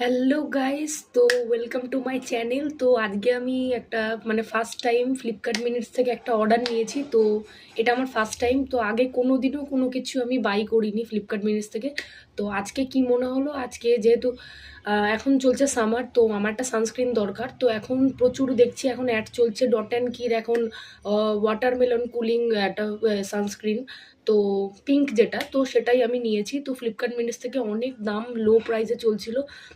Hello guys, তো welcome to my channel. তো আজকে আমি একটা ফার্স্ট টাইম ফ্লিপকার্ট মিনিটস থেকে একটা অর্ডার নিয়েছি। তো এটা আমার ফার্স্ট টাইম। তো আগে কোনো দিনও কোনো কিছু আমি বাই করিনি ফ্লিপকার্ট মিনিটস থেকে। তো আজকে কি মনে হলো, আজকে যেহেতু এখন চলছে সামার, তো আমার একটা সানস্ক্রিন দরকার। তো এখন প্রচুর দেখছি এখন অ্যাড চলছে ডট অ্যান্ড কির এখন ওয়াটারমেলন কুলিং একটা সানস্ক্রিন, তো পিঙ্ক যেটা, তো সেটাই আমি নিয়েছি। তো ফ্লিপকার্ট মিনিটস থেকে অনেক দাম লো প্রাইসে চলছিল।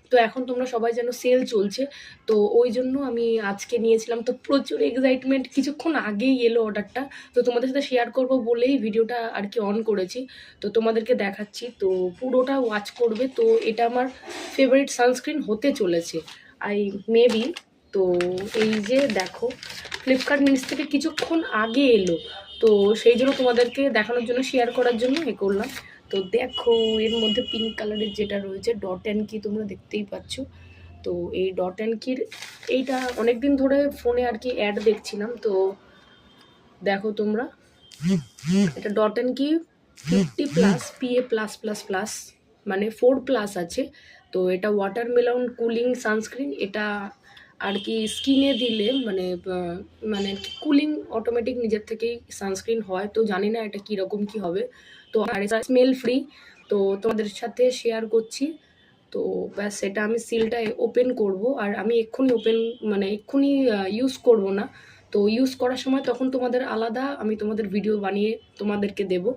তো এখন তোমরা সবাই যেন সেল চলছে, তো ওই জন্য আমি আজকে নিয়েছিলাম। তো প্রচুর এক্সাইটমেন্ট, কিছুক্ষণ আগেই এলো অর্ডারটা। তো তোমাদের সাথে শেয়ার করব বলেই ভিডিওটা আর কি অন করেছি। তো তোমাদেরকে দেখাচ্ছি, তো পুরোটা ওয়াচ করবে। তো এটা আমার ফেভারিট সানস্ক্রিন হতে চলেছে আই মেবি। তো এই যে দেখো, ফ্লিপকার্ট মিনিটস থেকে কিছুক্ষণ আগে এলো, তো সেই জন্য তোমাদেরকে দেখানোর জন্য, শেয়ার করার জন্য এ করলাম। তো দেখো, এর মধ্যে পিঙ্ক কালারের যেটা রয়েছে ডট অ্যান্ড কি, তোমরা দেখতেই পাচ্ছ। তো এই ডট অ্যান্ড কির এইটা অনেকদিন ধরে ফোনে আর কি অ্যাড দেখছিলাম। তো দেখো তোমরা, এটা ডট অ্যান্ড কি 50+ PA প্লাস প্লাস প্লাস, মানে 4+ আছে। তো এটা ওয়াটারমেলন কুলিং সানস্ক্রিন। এটা আর কি স্কিনে দিলে মানে কুলিং অটোমেটিক নিজের থেকেই সানস্ক্রিন হয়। তো জানি না এটা কীরকম কী হবে। তো আর এটা স্মেল ফ্রি, তো তোমাদের সাথে শেয়ার করছি। তো ব্যাস, এটা আমি সিলটা ওপেন করব, আর আমি এক্ষুনি ইউজ করব না। তো ইউজ করার সময় তখন তোমাদের আলাদা আমি তোমাদের ভিডিও বানিয়ে তোমাদেরকে দেব,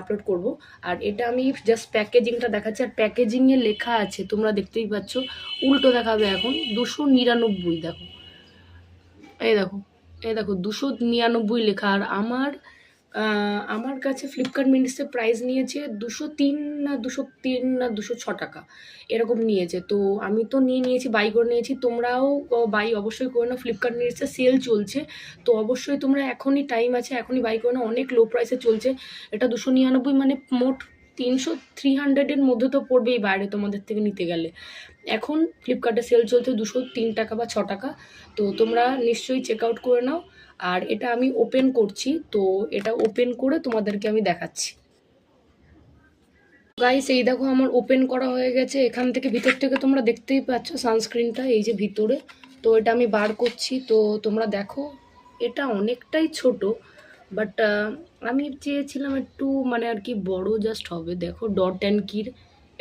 আপলোড করব। আর এটা আমি জাস্ট প্যাকেজিংটা দেখাচ্ছি, আর প্যাকেজিংয়ে লেখা আছে, তোমরা দেখতেই পাচ্ছ। উল্টো দেখাবে এখন, 299। দেখো, এই দেখো, এই দেখো 299 লেখা। আর আমার কাছে ফ্লিপকার্ট মিনিটসে প্রাইস নিয়েছে 203 না 206 টাকা, এরকম নিয়েছে। তো আমি তো নিয়েছি, বাই করে নিয়েছি। তোমরাও বাই অবশ্যই করে নাও, ফ্লিপকার্ট মিনিটসে সেল চলছে। তো অবশ্যই তোমরা এখনই টাইম আছে, এখনই বাই করে নাও, অনেক লো প্রাইসে চলছে। এটা 299, মানে মোট 300-300-এর মধ্যে তো পড়বেই বাইরে তোমাদের থেকে নিতে গেলে। এখন ফ্লিপকার্টে সেল চলছে 203 টাকা বা 6 টাকা। তো তোমরা নিশ্চয়ই চেক আউট করে নাও। আর এটা আমি ওপেন করছি, তো এটা ওপেন করে তোমাদেরকে আমি দেখাচ্ছি। গাইস, এই দেখো আমার ওপেন করা হয়ে গেছে। এখান থেকে ভিতর থেকে তোমরা দেখতেই পাচ্ছ সানস্ক্রিনটা এই যে ভিতরে। তো এটা আমি বার করছি, তো তোমরা দেখো এটা অনেকটাই ছোট, বাট আমি চেয়েছিলাম একটু আর কি বড় জাস্ট হবে। দেখো ডট অ্যান্ড কির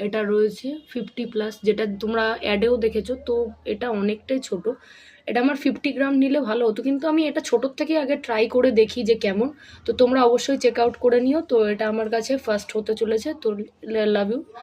এটা রয়েছে 50+, যেটা তোমরা অ্যাডেও দেখেছো। তো এটা অনেকটাই ছোট, এটা আমার 50 গ্রাম নিলে ভালো হতো, কিন্তু আমি এটা ছোটোর থেকে আগে ট্রাই করে দেখি যে কেমন। তো তোমরা অবশ্যই চেক আউট করে নিও। তো এটা আমার কাছে ফার্স্ট হতে চলেছে। তো লাভ ইউ।